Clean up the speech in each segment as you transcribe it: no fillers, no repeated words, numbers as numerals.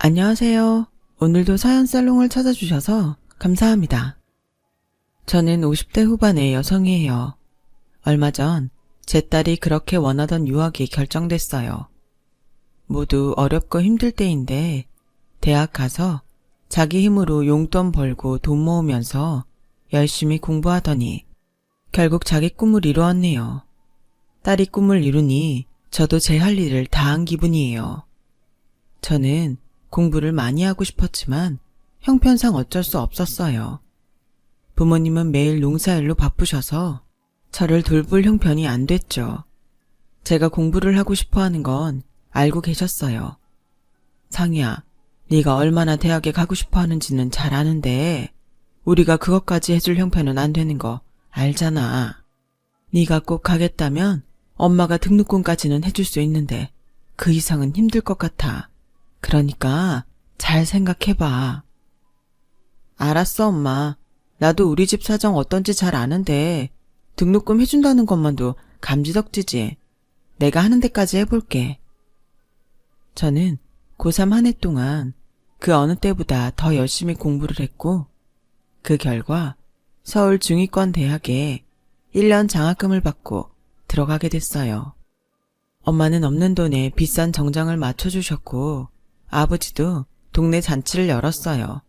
안녕하세요. 오늘도 사연 살롱을 찾아주셔서 감사합니다. 저는 50대 후반의 여성이에요. 얼마 전 제 딸이 그렇게 원하던 유학이 결정됐어요. 모두 어렵고 힘들 때인데 대학 가서 자기 힘으로 용돈 벌고 돈 모으면서 열심히 공부하더니 결국 자기 꿈을 이루었네요. 딸이 꿈을 이루니 저도 제 할 일을 다 한 기분이에요. 저는 공부를 많이 하고 싶었지만 형편상 어쩔 수 없었어요. 부모님은 매일 농사일로 바쁘셔서 저를 돌볼 형편이 안 됐죠. 제가 공부를 하고 싶어 하는 건 알고 계셨어요. 상희야, 네가 얼마나 대학에 가고 싶어 하는지는 잘 아는데 우리가 그것까지 해줄 형편은 안 되는 거 알잖아. 네가 꼭 가겠다면 엄마가 등록금까지는 해줄 수 있는데 그 이상은 힘들 것 같아. 그러니까 잘 생각해봐. 알았어, 엄마. 나도 우리 집 사정 어떤지 잘 아는데 등록금 해준다는 것만도 감지덕지지. 내가 하는 데까지 해볼게. 저는 고3 한 해 동안 그 어느 때보다 더 열심히 공부를 했고 그 결과 서울 중위권 대학에 1년 장학금을 받고 들어가게 됐어요. 엄마는 없는 돈에 비싼 정장을 맞춰주셨고 아버지도 동네 잔치를 열었어요.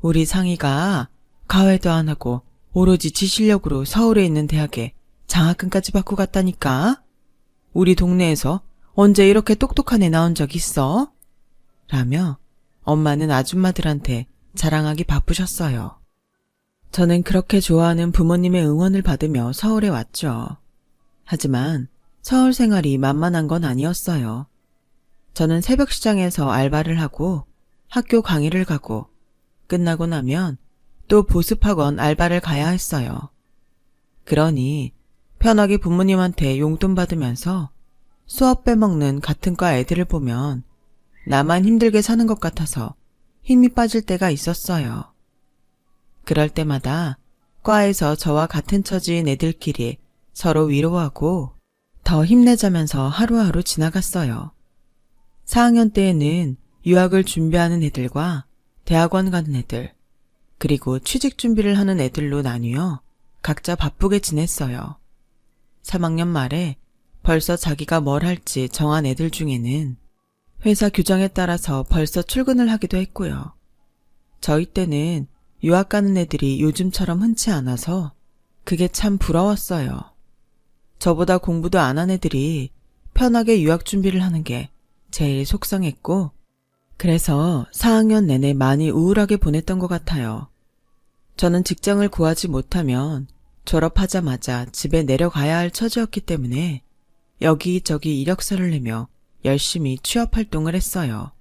우리 상희가 가회도 안 하고 오로지 지 실력으로 서울에 있는 대학에 장학금까지 받고 갔다니까? 우리 동네에서 언제 이렇게 똑똑한 애 나온 적 있어? 라며 엄마는 아줌마들한테 자랑하기 바쁘셨어요. 저는 그렇게 좋아하는 부모님의 응원을 받으며 서울에 왔죠. 하지만 서울 생활이 만만한 건 아니었어요. 저는 새벽 시장에서 알바를 하고 학교 강의를 가고 끝나고 나면 또 보습학원 알바를 가야 했어요. 그러니 편하게 부모님한테 용돈 받으면서 수업 빼먹는 같은 과 애들을 보면 나만 힘들게 사는 것 같아서 힘이 빠질 때가 있었어요. 그럴 때마다 과에서 저와 같은 처지인 애들끼리 서로 위로하고 더 힘내자면서 하루하루 지나갔어요. 4학년 때에는 유학을 준비하는 애들과 대학원 가는 애들, 그리고 취직 준비를 하는 애들로 나뉘어 각자 바쁘게 지냈어요. 3학년 말에 벌써 자기가 뭘 할지 정한 애들 중에는 회사 규정에 따라서 벌써 출근을 하기도 했고요. 저희 때는 유학 가는 애들이 요즘처럼 흔치 않아서 그게 참 부러웠어요. 저보다 공부도 안 한 애들이 편하게 유학 준비를 하는 게 제일 속상했고 그래서 4학년 내내 많이 우울하게 보냈던 것 같아요. 저는 직장을 구하지 못하면 졸업하자마자 집에 내려가야 할 처지였기 때문에 여기저기 이력서를 내며 열심히 취업 활동을 했어요.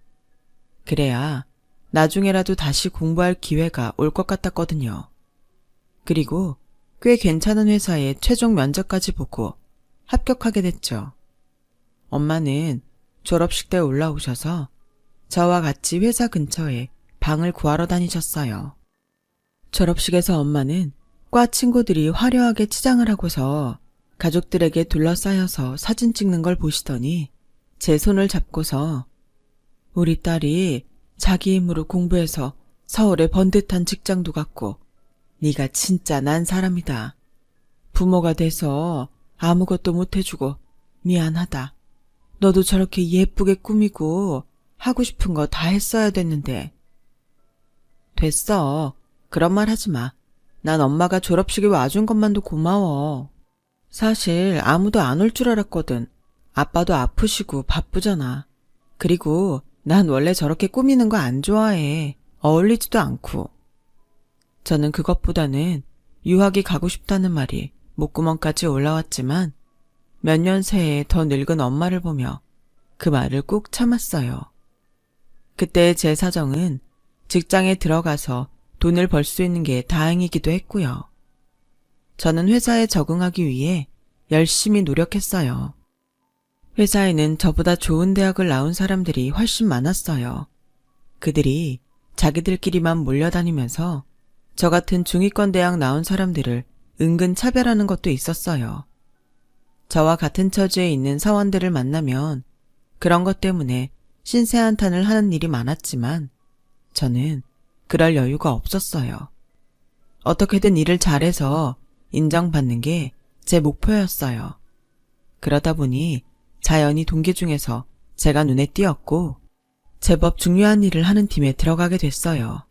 그래야 나중에라도 다시 공부할 기회가 올 것 같았거든요. 그리고 꽤 괜찮은 회사에 최종 면접까지 보고 합격하게 됐죠. 엄마는 졸업식 때 올라오셔서 저와 같이 회사 근처에 방을 구하러 다니셨어요. 졸업식에서 엄마는 과 친구들이 화려하게 치장을 하고서 가족들에게 둘러싸여서 사진 찍는 걸 보시더니 제 손을 잡고서 우리 딸이 자기 힘으로 공부해서 서울에 번듯한 직장도 갖고 네가 진짜 난 사람이다. 부모가 돼서 아무것도 못해주고 미안하다. 너도 저렇게 예쁘게 꾸미고 하고 싶은 거 다 했어야 됐는데. 됐어. 그런 말 하지 마. 난 엄마가 졸업식에 와준 것만도 고마워. 사실 아무도 안 올 줄 알았거든. 아빠도 아프시고 바쁘잖아. 그리고 난 원래 저렇게 꾸미는 거 안 좋아해. 어울리지도 않고. 저는 그것보다는 유학이 가고 싶다는 말이 목구멍까지 올라왔지만 몇 년 새에 더 늙은 엄마를 보며 그 말을 꾹 참았어요. 그때 제 사정은 직장에 들어가서 돈을 벌 수 있는 게 다행이기도 했고요. 저는 회사에 적응하기 위해 열심히 노력했어요. 회사에는 저보다 좋은 대학을 나온 사람들이 훨씬 많았어요. 그들이 자기들끼리만 몰려다니면서 저 같은 중위권 대학 나온 사람들을 은근 차별하는 것도 있었어요. 저와 같은 처지에 있는 사원들을 만나면 그런 것 때문에 신세한탄을 하는 일이 많았지만 저는 그럴 여유가 없었어요. 어떻게든 일을 잘해서 인정받는 게 제 목표였어요. 그러다 보니 자연히 동기 중에서 제가 눈에 띄었고 제법 중요한 일을 하는 팀에 들어가게 됐어요.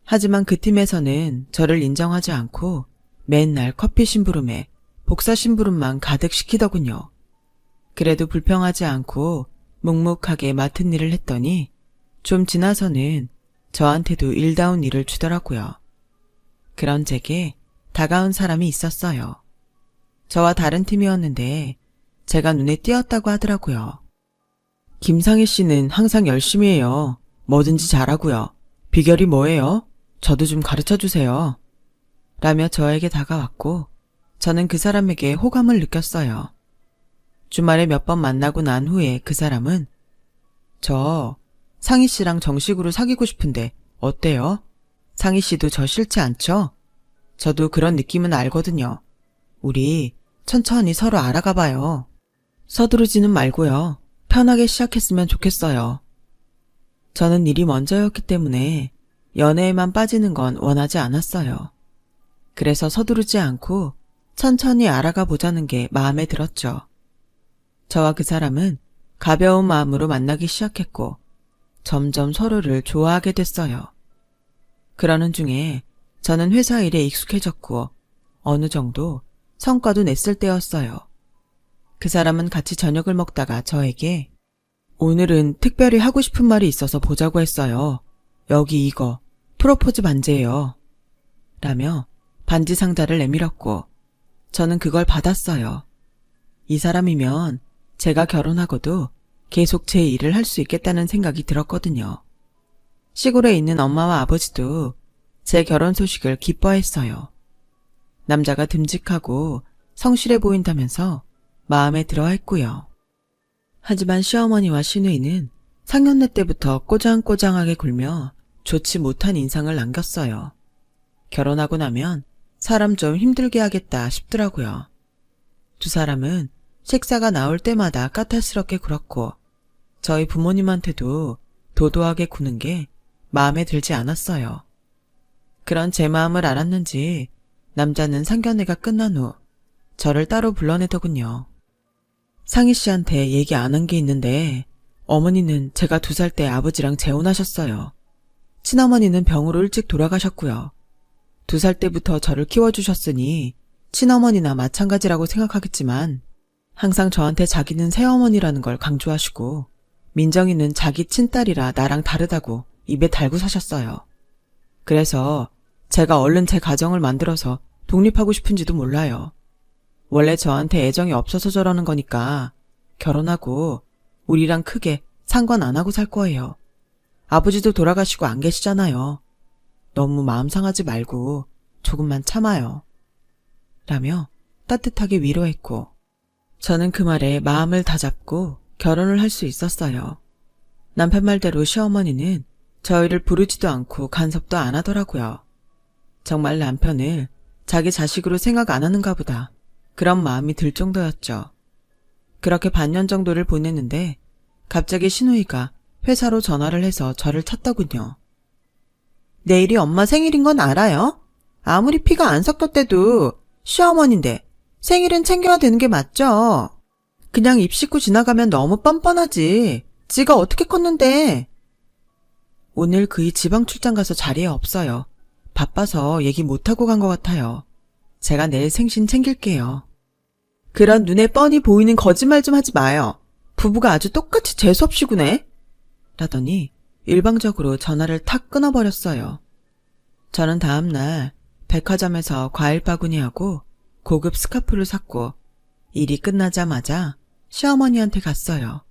하지만 그 팀에서는 저를 인정하지 않고 맨날 커피 심부름에 복사 심부름만 가득 시키더군요. 그래도 불평하지 않고 묵묵하게 맡은 일을 했더니 좀 지나서는 저한테도 일다운 일을 주더라고요. 그런 제게 다가온 사람이 있었어요. 저와 다른 팀이었는데 제가 눈에 띄었다고 하더라고요. 김상희 씨는 항상 열심히 해요. 뭐든지 잘하고요. 비결이 뭐예요? 저도 좀 가르쳐 주세요. 라며 저에게 다가왔고 저는 그 사람에게 호감을 느꼈어요. 주말에 몇 번 만나고 난 후에 그 사람은 저 상희 씨랑 정식으로 사귀고 싶은데 어때요? 상희 씨도 저 싫지 않죠? 저도 그런 느낌은 알거든요. 우리 천천히 서로 알아가 봐요. 서두르지는 말고요. 편하게 시작했으면 좋겠어요. 저는 일이 먼저였기 때문에 연애에만 빠지는 건 원하지 않았어요. 그래서 서두르지 않고 천천히 알아가 보자는 게 마음에 들었죠. 저와 그 사람은 가벼운 마음으로 만나기 시작했고 점점 서로를 좋아하게 됐어요. 그러는 중에 저는 회사 일에 익숙해졌고 어느 정도 성과도 냈을 때였어요. 그 사람은 같이 저녁을 먹다가 저에게 오늘은 특별히 하고 싶은 말이 있어서 보자고 했어요. 여기 이거 프로포즈 반지예요. 라며 반지 상자를 내밀었고 저는 그걸 받았어요. 이 사람이면 제가 결혼하고도 계속 제 일을 할 수 있겠다는 생각이 들었거든요. 시골에 있는 엄마와 아버지도 제 결혼 소식을 기뻐했어요. 남자가 듬직하고 성실해 보인다면서 마음에 들어 했고요. 하지만 시어머니와 시누이는 상견례 때부터 꼬장꼬장하게 굴며 좋지 못한 인상을 남겼어요. 결혼하고 나면 사람 좀 힘들게 하겠다 싶더라고요. 두 사람은 식사가 나올 때마다 까탈스럽게 굴었고 저희 부모님한테도 도도하게 구는 게 마음에 들지 않았어요. 그런 제 마음을 알았는지 남자는 상견례가 끝난 후 저를 따로 불러내더군요. 상희 씨한테 얘기 안 한 게 있는데 어머니는 제가 2살 때 아버지랑 재혼하셨어요. 친어머니는 병으로 일찍 돌아가셨고요. 2살 때부터 저를 키워주셨으니 친어머니나 마찬가지라고 생각하겠지만 항상 저한테 자기는 새어머니라는 걸 강조하시고 민정이는 자기 친딸이라 나랑 다르다고 입에 달고 사셨어요. 그래서 제가 얼른 제 가정을 만들어서 독립하고 싶은지도 몰라요. 원래 저한테 애정이 없어서 저러는 거니까 결혼하고 우리랑 크게 상관 안 하고 살 거예요. 아버지도 돌아가시고 안 계시잖아요. 너무 마음 상하지 말고 조금만 참아요. 라며 따뜻하게 위로했고 저는 그 말에 마음을 다잡고 결혼을 할 수 있었어요. 남편 말대로 시어머니는 저희를 부르지도 않고 간섭도 안 하더라고요. 정말 남편을 자기 자식으로 생각 안 하는가 보다 그런 마음이 들 정도였죠. 그렇게 반년 정도를 보냈는데 갑자기 시누이가 회사로 전화를 해서 저를 찾더군요. 내일이 엄마 생일인 건 알아요? 아무리 피가 안 섞였대도 시어머니인데 생일은 챙겨야 되는 게 맞죠? 그냥 입 씻고 지나가면 너무 뻔뻔하지. 지가 어떻게 컸는데. 오늘 그이 지방 출장 가서 자리에 없어요. 바빠서 얘기 못하고 간 것 같아요. 제가 내일 생신 챙길게요. 그런 눈에 뻔히 보이는 거짓말 좀 하지 마요. 부부가 아주 똑같이 재수없이 구네. 라더니 일방적으로 전화를 탁 끊어버렸어요. 저는 다음날 백화점에서 과일 바구니하고 고급 스카프를 샀고 일이 끝나자마자 시어머니한테 갔어요.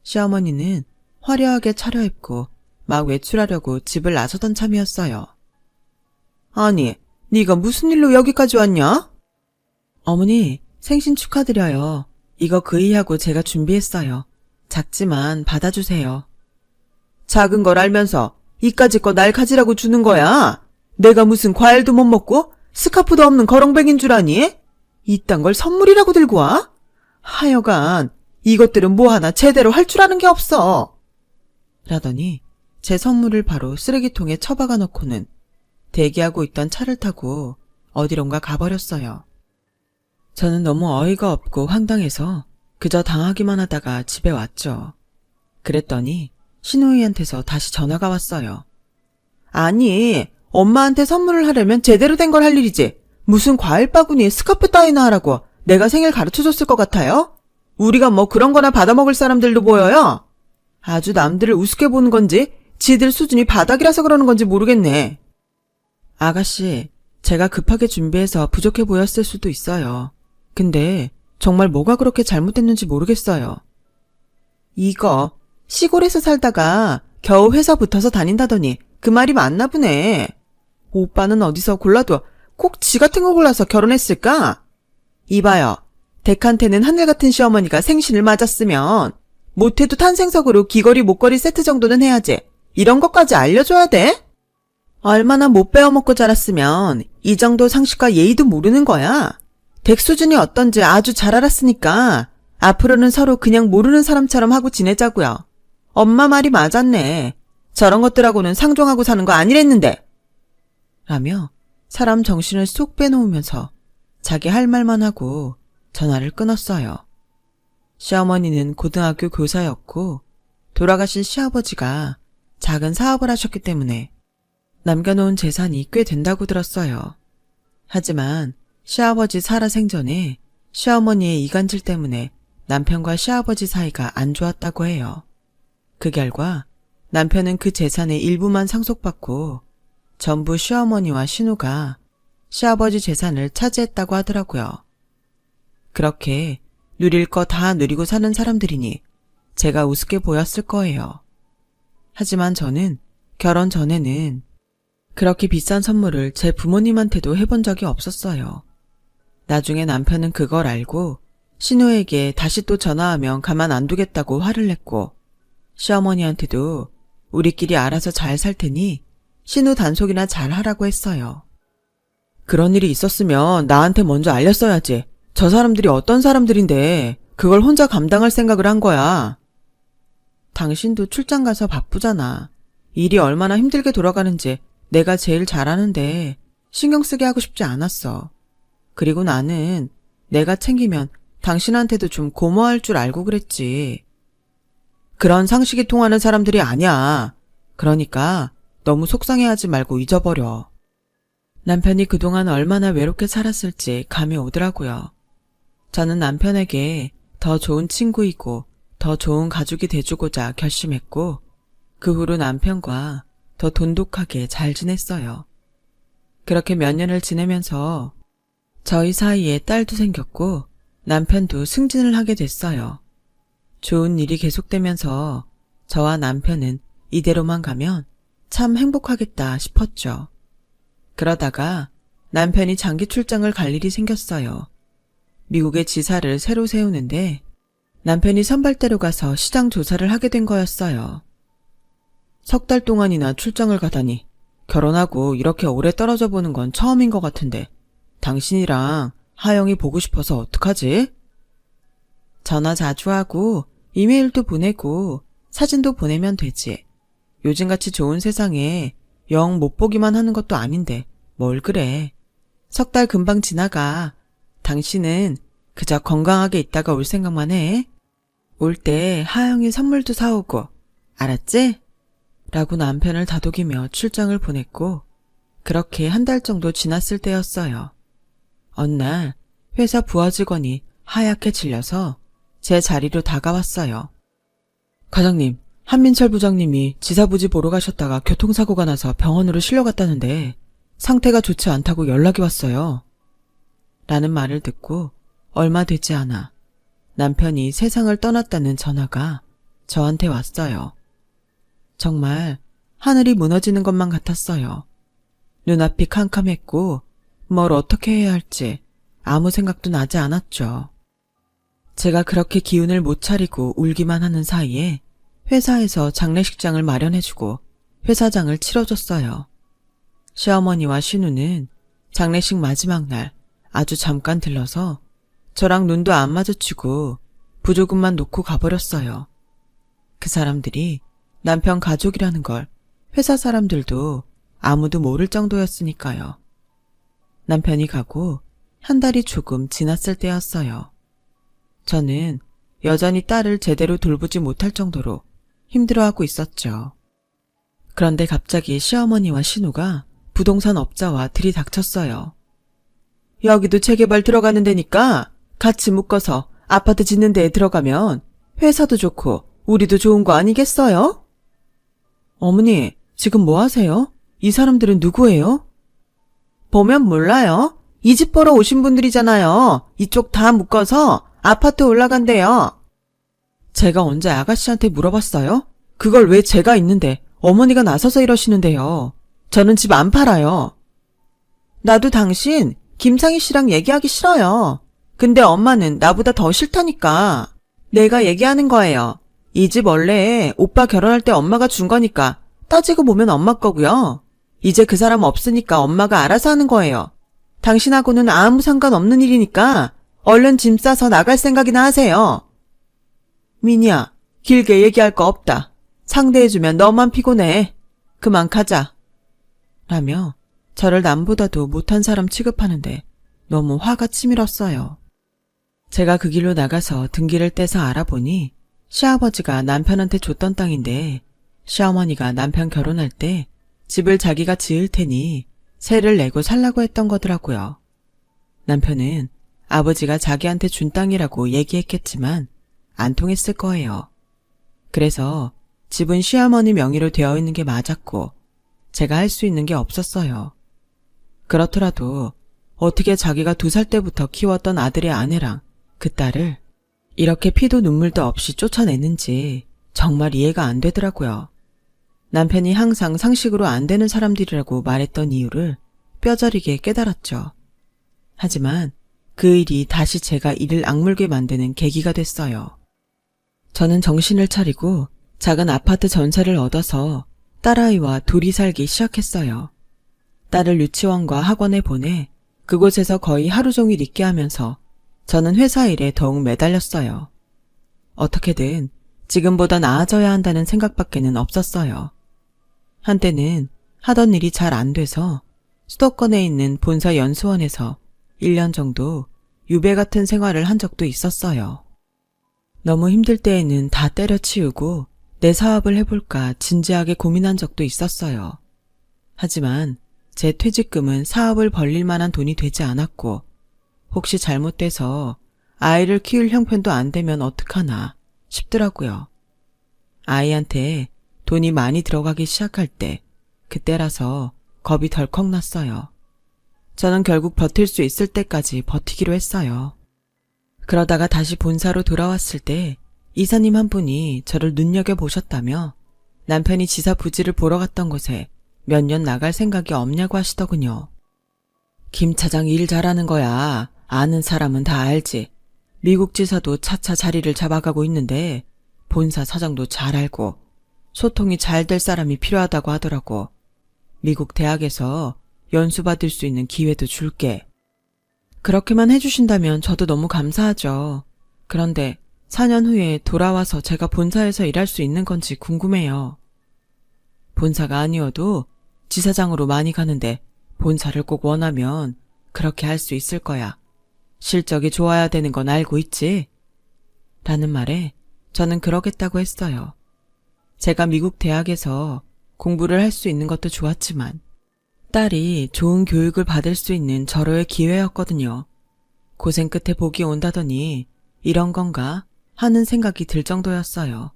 시어머니는 화려하게 차려입고 막 외출하려고 집을 나서던 참이었어요. 아니, 네가 무슨 일로 여기까지 왔냐? 어머니, 생신 축하드려요. 이거 그이하고 제가 준비했어요. 작지만 받아주세요. 작은 걸 알면서 이까짓 거 날 가지라고 주는 거야? 내가 무슨 과일도 못 먹고 스카프도 없는 거렁뱅인 줄 아니? 이딴 걸 선물이라고 들고 와? 하여간 이것들은 뭐 하나 제대로 할 줄 아는 게 없어. 라더니 제 선물을 바로 쓰레기통에 처박아 놓고는 대기하고 있던 차를 타고 어디론가 가버렸어요. 저는 너무 어이가 없고 황당해서 그저 당하기만 하다가 집에 왔죠. 그랬더니 신우이한테서 다시 전화가 왔어요. 아니, 엄마한테 선물을 하려면 제대로 된 걸 할 일이지. 무슨 과일 바구니에 스카프 따위나 하라고 내가 생일 가르쳐줬을 것 같아요? 우리가 뭐 그런 거나 받아먹을 사람들도 보여요? 아주 남들을 우습게 보는 건지 지들 수준이 바닥이라서 그러는 건지 모르겠네. 아가씨, 제가 급하게 준비해서 부족해 보였을 수도 있어요. 근데 정말 뭐가 그렇게 잘못됐는지 모르겠어요. 이거 시골에서 살다가 겨우 회사 붙어서 다닌다더니 그 말이 맞나 보네. 오빠는 어디서 골라도 꼭 지 같은 거 골라서 결혼했을까? 이봐요. 댁한테는 하늘같은 시어머니가 생신을 맞았으면 못해도 탄생석으로 귀걸이 목걸이 세트 정도는 해야지. 이런 것까지 알려줘야 돼? 얼마나 못 배워먹고 자랐으면 이 정도 상식과 예의도 모르는 거야. 댁 수준이 어떤지 아주 잘 알았으니까 앞으로는 서로 그냥 모르는 사람처럼 하고 지내자고요. 엄마 말이 맞았네. 저런 것들하고는 상종하고 사는 거 아니랬는데. 라며 사람 정신을 쏙 빼놓으면서 자기 할 말만 하고 전화를 끊었어요. 시어머니는 고등학교 교사였고 돌아가신 시아버지가 작은 사업을 하셨기 때문에 남겨놓은 재산이 꽤 된다고 들었어요. 하지만 시아버지 살아생전에 시어머니의 이간질 때문에 남편과 시아버지 사이가 안 좋았다고 해요. 그 결과 남편은 그 재산의 일부만 상속받고 전부 시어머니와 신우가 시아버지 재산을 차지했다고 하더라고요. 그렇게 누릴 거 다 누리고 사는 사람들이니 제가 우습게 보였을 거예요. 하지만 저는 결혼 전에는 그렇게 비싼 선물을 제 부모님한테도 해본 적이 없었어요. 나중에 남편은 그걸 알고 신우에게 다시 또 전화하면 가만 안 두겠다고 화를 냈고 시어머니한테도 우리끼리 알아서 잘 살 테니 신우 단속이나 잘 하라고 했어요. 그런 일이 있었으면 나한테 먼저 알렸어야지. 저 사람들이 어떤 사람들인데 그걸 혼자 감당할 생각을 한 거야. 당신도 출장 가서 바쁘잖아. 일이 얼마나 힘들게 돌아가는지 내가 제일 잘 아는데 신경 쓰게 하고 싶지 않았어. 그리고 나는 내가 챙기면 당신한테도 좀 고마워할 줄 알고 그랬지. 그런 상식이 통하는 사람들이 아니야. 그러니까 너무 속상해하지 말고 잊어버려. 남편이 그동안 얼마나 외롭게 살았을지 감이 오더라고요. 저는 남편에게 더 좋은 친구이고 더 좋은 가족이 돼주고자 결심했고 그 후로 남편과 더 돈독하게 잘 지냈어요. 그렇게 몇 년을 지내면서 저희 사이에 딸도 생겼고 남편도 승진을 하게 됐어요. 좋은 일이 계속되면서 저와 남편은 이대로만 가면 참 행복하겠다 싶었죠. 그러다가 남편이 장기 출장을 갈 일이 생겼어요. 미국의 지사를 새로 세우는데 남편이 선발대로 가서 시장 조사를 하게 된 거였어요. 석 달 동안이나 출장을 가다니 결혼하고 이렇게 오래 떨어져 보는 건 처음인 것 같은데 당신이랑 하영이 보고 싶어서 어떡하지? 전화 자주 하고 이메일도 보내고 사진도 보내면 되지. 요즘같이 좋은 세상에 영 못 보기만 하는 것도 아닌데 뭘 그래. 석 달 금방 지나가. 당신은 그저 건강하게 있다가 올 생각만 해. 올 때 하영이 선물도 사오고. 알았지? 라고 남편을 다독이며 출장을 보냈고 그렇게 한 달 정도 지났을 때였어요. 어느 날 회사 부하 직원이 하얗게 질려서 제 자리로 다가왔어요. 과장님, 한민철 부장님이 지사부지 보러 가셨다가 교통사고가 나서 병원으로 실려갔다는데 상태가 좋지 않다고 연락이 왔어요. 라는 말을 듣고 얼마 되지 않아 남편이 세상을 떠났다는 전화가 저한테 왔어요. 정말 하늘이 무너지는 것만 같았어요. 눈앞이 캄캄했고 뭘 어떻게 해야 할지 아무 생각도 나지 않았죠. 제가 그렇게 기운을 못 차리고 울기만 하는 사이에 회사에서 장례식장을 마련해주고 회사장을 치러줬어요. 시어머니와 신우는 장례식 마지막 날 아주 잠깐 들러서 저랑 눈도 안 마주치고 부조금만 놓고 가버렸어요. 그 사람들이 남편 가족이라는 걸 회사 사람들도 아무도 모를 정도였으니까요. 남편이 가고 한 달이 조금 지났을 때였어요. 저는 여전히 딸을 제대로 돌보지 못할 정도로 힘들어하고 있었죠. 그런데 갑자기 시어머니와 신우가 부동산 업자와 들이닥쳤어요. 여기도 재개발 들어가는 데니까 같이 묶어서 아파트 짓는 데에 들어가면 회사도 좋고 우리도 좋은 거 아니겠어요? 어머니, 지금 뭐 하세요? 이 사람들은 누구예요? 보면 몰라요. 이 집 보러 오신 분들이잖아요. 이쪽 다 묶어서 아파트 올라간대요. 제가 언제 아가씨한테 물어봤어요? 그걸 왜 제가 있는데 어머니가 나서서 이러시는데요. 저는 집 안 팔아요. 나도 당신 김상희 씨랑 얘기하기 싫어요. 근데 엄마는 나보다 더 싫다니까. 내가 얘기하는 거예요. 이 집 원래 오빠 결혼할 때 엄마가 준 거니까 따지고 보면 엄마 거고요. 이제 그 사람 없으니까 엄마가 알아서 하는 거예요. 당신하고는 아무 상관없는 일이니까 얼른 짐 싸서 나갈 생각이나 하세요. 미니야, 길게 얘기할 거 없다. 상대해주면 너만 피곤해. 그만 가자. 라며 저를 남보다도 못한 사람 취급하는데 너무 화가 치밀었어요. 제가 그 길로 나가서 등기를 떼서 알아보니 시아버지가 남편한테 줬던 땅인데 시어머니가 남편 결혼할 때 집을 자기가 지을 테니 세를 내고 살라고 했던 거더라고요. 남편은 아버지가 자기한테 준 땅이라고 얘기했겠지만 안 통했을 거예요. 그래서 집은 시어머니 명의로 되어 있는 게 맞았고 제가 할 수 있는 게 없었어요. 그렇더라도 어떻게 자기가 2살 때부터 키웠던 아들의 아내랑 그 딸을 이렇게 피도 눈물도 없이 쫓아내는지 정말 이해가 안 되더라고요. 남편이 항상 상식으로 안 되는 사람들이라고 말했던 이유를 뼈저리게 깨달았죠. 하지만 그 일이 다시 제가 이를 악물게 만드는 계기가 됐어요. 저는 정신을 차리고 작은 아파트 전세를 얻어서 딸아이와 둘이 살기 시작했어요. 딸을 유치원과 학원에 보내 그곳에서 거의 하루 종일 있게 하면서 저는 회사 일에 더욱 매달렸어요. 어떻게든 지금보다 나아져야 한다는 생각밖에는 없었어요. 한때는 하던 일이 잘 안 돼서 수도권에 있는 본사 연수원에서 1년 정도 유배 같은 생활을 한 적도 있었어요. 너무 힘들 때에는 다 때려치우고 내 사업을 해볼까 진지하게 고민한 적도 있었어요. 하지만 제 퇴직금은 사업을 벌릴 만한 돈이 되지 않았고 혹시 잘못돼서 아이를 키울 형편도 안 되면 어떡하나 싶더라고요. 아이한테 돈이 많이 들어가기 시작할 때 그때라서 겁이 덜컥 났어요. 저는 결국 버틸 수 있을 때까지 버티기로 했어요. 그러다가 다시 본사로 돌아왔을 때 이사님 한 분이 저를 눈여겨보셨다며 남편이 지사 부지를 보러 갔던 곳에 몇 년 나갈 생각이 없냐고 하시더군요. 김 차장 일 잘하는 거야. 아는 사람은 다 알지. 미국 지사도 차차 자리를 잡아가고 있는데 본사 사정도 잘 알고 소통이 잘 될 사람이 필요하다고 하더라고. 미국 대학에서 연수 받을 수 있는 기회도 줄게. 그렇게만 해주신다면 저도 너무 감사하죠. 그런데 4년 후에 돌아와서 제가 본사에서 일할 수 있는 건지 궁금해요. 본사가 아니어도 지사장으로 많이 가는데 본사를 꼭 원하면 그렇게 할 수 있을 거야. 실적이 좋아야 되는 건 알고 있지? 라는 말에 저는 그러겠다고 했어요. 제가 미국 대학에서 공부를 할 수 있는 것도 좋았지만 딸이 좋은 교육을 받을 수 있는 절호의 기회였거든요. 고생 끝에 복이 온다더니 이런 건가 하는 생각이 들 정도였어요.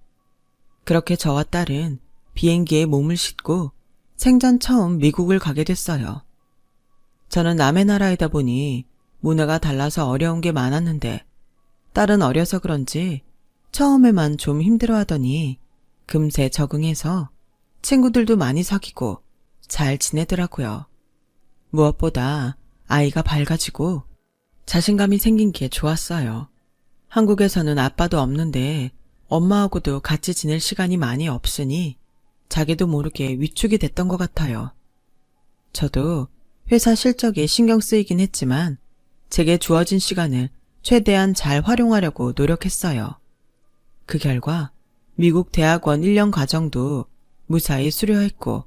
그렇게 저와 딸은 비행기에 몸을 싣고 생전 처음 미국을 가게 됐어요. 저는 남의 나라이다 보니 문화가 달라서 어려운 게 많았는데 딸은 어려서 그런지 처음에만 좀 힘들어하더니 금세 적응해서 친구들도 많이 사귀고 잘 지내더라고요. 무엇보다 아이가 밝아지고 자신감이 생긴 게 좋았어요. 한국에서는 아빠도 없는데 엄마하고도 같이 지낼 시간이 많이 없으니 자기도 모르게 위축이 됐던 것 같아요. 저도 회사 실적에 신경 쓰이긴 했지만 제게 주어진 시간을 최대한 잘 활용하려고 노력했어요. 그 결과 미국 대학원 1년 과정도 무사히 수료했고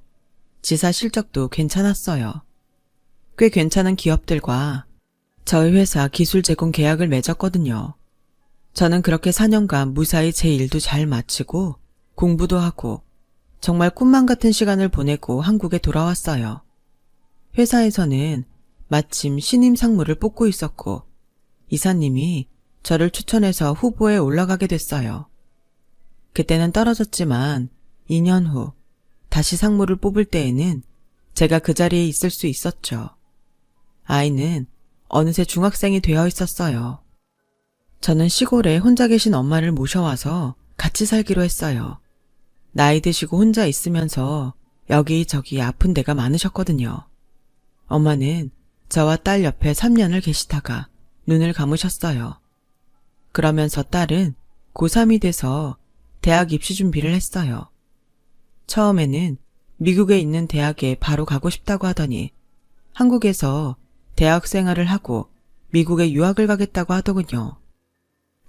지사 실적도 괜찮았어요. 꽤 괜찮은 기업들과 저희 회사 기술 제공 계약을 맺었거든요. 저는 그렇게 4년간 무사히 제 일도 잘 마치고 공부도 하고 정말 꿈만 같은 시간을 보내고 한국에 돌아왔어요. 회사에서는 마침 신임 상무를 뽑고 있었고 이사님이 저를 추천해서 후보에 올라가게 됐어요. 그때는 떨어졌지만 2년 후 다시 상무를 뽑을 때에는 제가 그 자리에 있을 수 있었죠. 아이는 어느새 중학생이 되어 있었어요. 저는 시골에 혼자 계신 엄마를 모셔와서 같이 살기로 했어요. 나이 드시고 혼자 있으면서 여기저기 아픈 데가 많으셨거든요. 엄마는 저와 딸 옆에 3년을 계시다가 눈을 감으셨어요. 그러면서 딸은 고3이 돼서 대학 입시 준비를 했어요. 처음에는 미국에 있는 대학에 바로 가고 싶다고 하더니 한국에서 대학 생활을 하고 미국에 유학을 가겠다고 하더군요.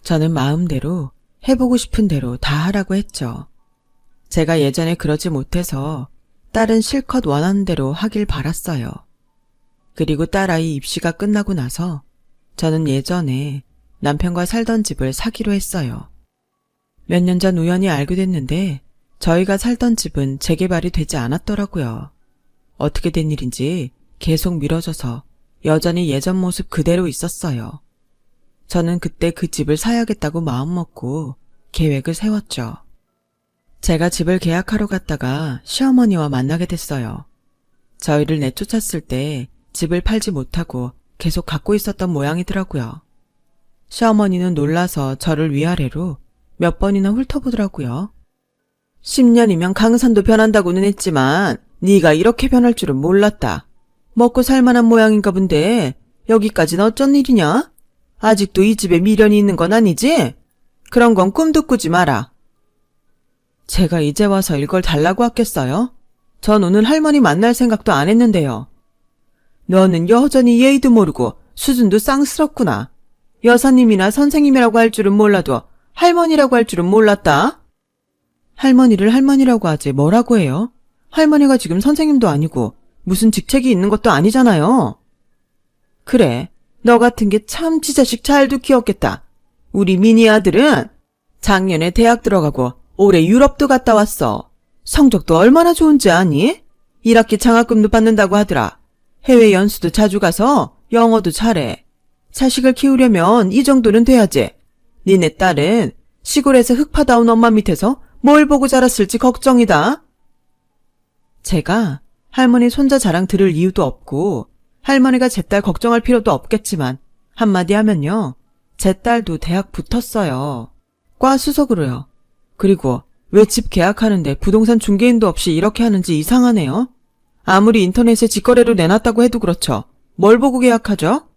저는 마음대로 해보고 싶은 대로 다 하라고 했죠. 제가 예전에 그러지 못해서 딸은 실컷 원하는 대로 하길 바랐어요. 그리고 딸아이 입시가 끝나고 나서 저는 예전에 남편과 살던 집을 사기로 했어요. 몇 년 전 우연히 알게 됐는데 저희가 살던 집은 재개발이 되지 않았더라고요. 어떻게 된 일인지 계속 미뤄져서 여전히 예전 모습 그대로 있었어요. 저는 그때 그 집을 사야겠다고 마음먹고 계획을 세웠죠. 제가 집을 계약하러 갔다가 시어머니와 만나게 됐어요. 저희를 내쫓았을 때 집을 팔지 못하고 계속 갖고 있었던 모양이더라고요. 시어머니는 놀라서 저를 위아래로 몇 번이나 훑어보더라고요. 10년이면 강산도 변한다고는 했지만 네가 이렇게 변할 줄은 몰랐다. 먹고 살만한 모양인가 본데 여기까지는 어쩐 일이냐? 아직도 이 집에 미련이 있는 건 아니지? 그런 건 꿈도 꾸지 마라. 제가 이제 와서 이걸 달라고 하겠어요? 전 오늘 할머니 만날 생각도 안 했는데요. 너는 여전히 예의도 모르고 수준도 쌍스럽구나. 여사님이나 선생님이라고 할 줄은 몰라도 할머니라고 할 줄은 몰랐다. 할머니를 할머니라고 하지 뭐라고 해요? 할머니가 지금 선생님도 아니고 무슨 직책이 있는 것도 아니잖아요. 그래, 너 같은 게 참 지자식 잘도 키웠겠다. 우리 미니 아들은 작년에 대학 들어가고 올해 유럽도 갔다 왔어. 성적도 얼마나 좋은지 아니? 1학기 장학금도 받는다고 하더라. 해외 연수도 자주 가서 영어도 잘해. 자식을 키우려면 이 정도는 돼야지. 니네 딸은 시골에서 흙 파다온 엄마 밑에서 뭘 보고 자랐을지 걱정이다. 제가 할머니 손자 자랑 들을 이유도 없고 할머니가 제 딸 걱정할 필요도 없겠지만 한마디 하면요. 제 딸도 대학 붙었어요. 과 수석으로요. 그리고 왜 집 계약하는데 부동산 중개인도 없이 이렇게 하는지 이상하네요. 아무리 인터넷에 직거래로 내놨다고 해도 그렇죠. 뭘 보고 계약하죠?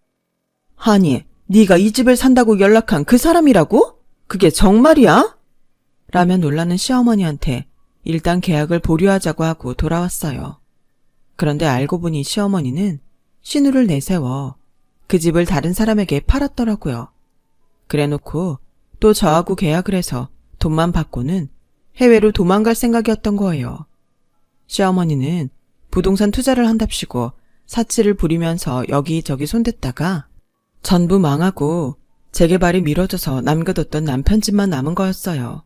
아니, 네가 이 집을 산다고 연락한 그 사람이라고? 그게 정말이야? 라며 놀라는 시어머니한테 일단 계약을 보류하자고 하고 돌아왔어요. 그런데 알고 보니 시어머니는 신우를 내세워 그 집을 다른 사람에게 팔았더라고요. 그래놓고 또 저하고 계약을 해서 돈만 받고는 해외로 도망갈 생각이었던 거예요. 시어머니는 부동산 투자를 한답시고 사치를 부리면서 여기저기 손댔다가 전부 망하고 재개발이 미뤄져서 남겨뒀던 남편 집만 남은 거였어요.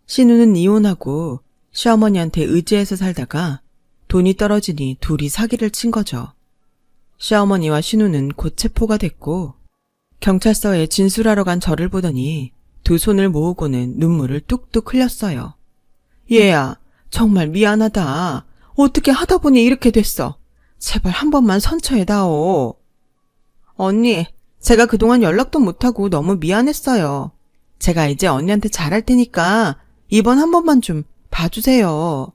신우는 이혼하고 시어머니한테 의지해서 살다가 돈이 떨어지니 둘이 사기를 친 거죠. 시어머니와 신우는 곧 체포가 됐고 경찰서에 진술하러 간 저를 보더니 두 손을 모으고는 눈물을 뚝뚝 흘렸어요. 얘야, 정말 미안하다. 어떻게 하다 보니 이렇게 됐어. 제발 한 번만 선처해다오. 언니, 제가 그동안 연락도 못하고 너무 미안했어요. 제가 이제 언니한테 잘할 테니까 이번 한 번만 좀 봐주세요.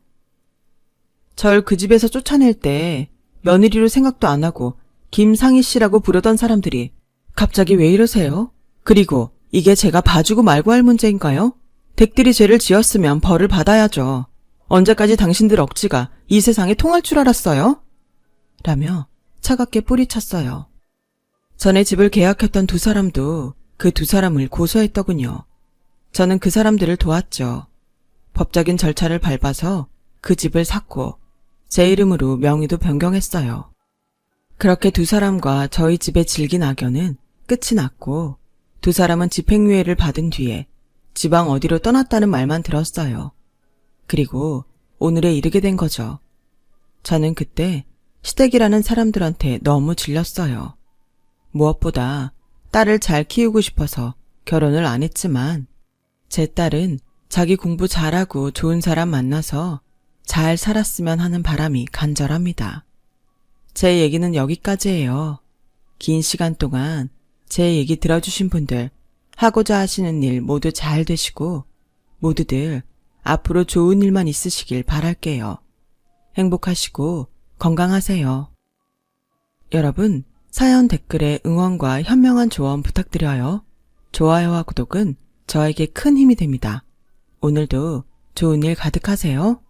절 그 집에서 쫓아낼 때 며느리로 생각도 안 하고 김상희 씨라고 부르던 사람들이 갑자기 왜 이러세요? 그리고 이게 제가 봐주고 말고 할 문제인가요? 댁들이 죄를 지었으면 벌을 받아야죠. 언제까지 당신들 억지가 이 세상에 통할 줄 알았어요? 라며 차갑게 뿌리쳤어요. 전에 집을 계약했던 두 사람도 그 두 사람을 고소했더군요. 저는 그 사람들을 도왔죠. 법적인 절차를 밟아서 그 집을 샀고 제 이름으로 명의도 변경했어요. 그렇게 두 사람과 저희 집의 질긴 악연은 끝이 났고 두 사람은 집행유예를 받은 뒤에 지방 어디로 떠났다는 말만 들었어요. 그리고 오늘에 이르게 된 거죠. 저는 그때 시댁이라는 사람들한테 너무 질렸어요. 무엇보다 딸을 잘 키우고 싶어서 결혼을 안 했지만 제 딸은 자기 공부 잘하고 좋은 사람 만나서 잘 살았으면 하는 바람이 간절합니다. 제 얘기는 여기까지예요. 긴 시간 동안 제 얘기 들어주신 분들 하고자 하시는 일 모두 잘 되시고 모두들 앞으로 좋은 일만 있으시길 바랄게요. 행복하시고 건강하세요. 여러분, 사연 댓글에 응원과 현명한 조언 부탁드려요. 좋아요와 구독은 저에게 큰 힘이 됩니다. 오늘도 좋은 일 가득하세요.